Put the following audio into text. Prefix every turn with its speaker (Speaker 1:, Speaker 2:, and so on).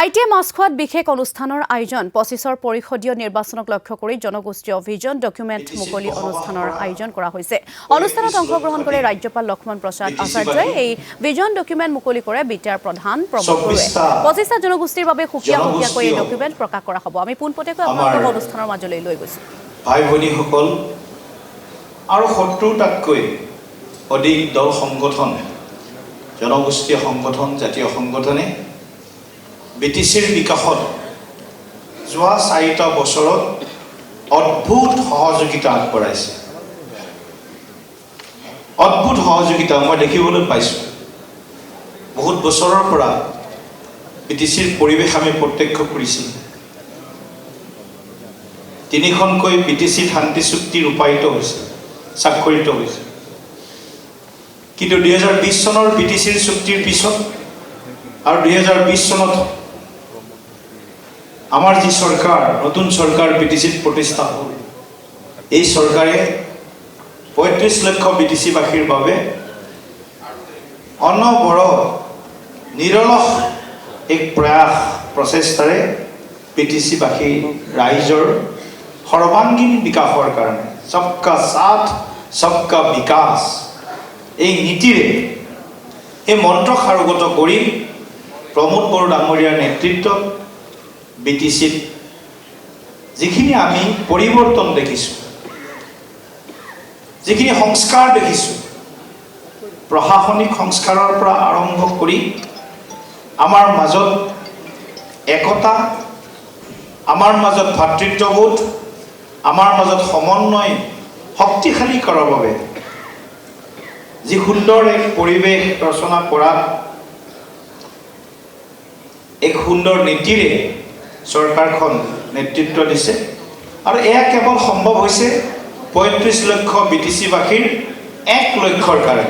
Speaker 1: ITA মাছখোৱাত বিশেষ অনুষ্ঠানৰ আয়োজন 25ৰ পৰিষদীয় নিৰ্বাচনক লক্ষ্য কৰি জনগোষ্ঠীয় ভিজন ডকুমেণ্ট মুকলি অনুষ্ঠানৰ আয়োজন কৰা হৈছে। অনুষ্ঠানত অংশগ্ৰহণ কৰি ৰাজ্যপাল লক্ষ্মণ প্ৰসাদ আচাৰ্যই এই ভিজন ডকুমেণ্ট মুকলি কৰে বিটিআৰ প্ৰধান প্ৰমোদ বৰুৱে। 25টা জনগোষ্ঠীৰ বাবে সুকীয়াকৈ এই ডকুমেণ্ট প্ৰকাশ কৰা হ'ব। আমি পোনপটীয়াকৈ আপোনালোকক অনুষ্ঠানৰ মাজলৈ লৈ গৈছো।
Speaker 2: ভাই ভনীসকল আৰু 70টাতকৈ অধিক দল সংগঠন জনগোষ্ঠীয় সংগঠন জাতীয় সংগঠনে বিটিচিৰ বিকাশত যোৱা 4টা বছৰত অদ্ভুত সহযোগিতা আগবঢ়াইছে। অদ্ভুত সহযোগিতা মই দেখিবলৈ পাইছোঁ। বহুত বছৰৰ পৰা বিটিচিৰ পৰিৱেশ আমি প্ৰত্যক্ষ কৰিছোঁ। 3খনকৈ বিটিচি শান্তি চুক্তি ৰূপায়িত হৈছে, স্বাক্ষৰিত হৈছে। কিন্তু 2020 চনৰ বিটিচিৰ চুক্তিৰ পিছত আৰু 2020 চনত আমাৰ যি চৰকাৰ নতুন চৰকাৰ বিটিচিত প্ৰতিষ্ঠা হ'ল, এই চৰকাৰে 35 লক্ষ বিটিচিবাসীৰ বাবে অনবৰত নিৰলস এক প্ৰচেষ্টাৰে বিটিচিবাসী ৰাইজৰ সৰ্বাংগীন বিকাশৰ কাৰণে সবকা সাথ সবকা বিকাশ এই নীতিৰে এই মন্ত্ৰ সাৰোগত কৰি প্ৰমোদ বড়ো ডাঙৰীয়াৰ নেতৃত্বত বিটিচিত যিখিনি আমি পৰিৱৰ্তন দেখিছোঁ, যিখিনি সংস্কাৰ দেখিছোঁ, প্ৰশাসনিক সংস্কাৰৰ পৰা আৰম্ভ কৰি আমাৰ মাজত একতা, আমাৰ মাজত ভাতৃত্ববোধ, আমাৰ মাজত সমন্বয় শক্তিশালী কৰাৰ বাবে যি সুন্দৰ এক পৰিৱেশ ৰচনা কৰাত এক সুন্দৰ নীতিৰে চৰকাৰখন নেতৃত্ব দিছে। আৰু এয়া কেৱল সম্ভৱ হৈছে 35 লক্ষ বিটিচিবাসীৰ 1 লক্ষৰ কাৰণে।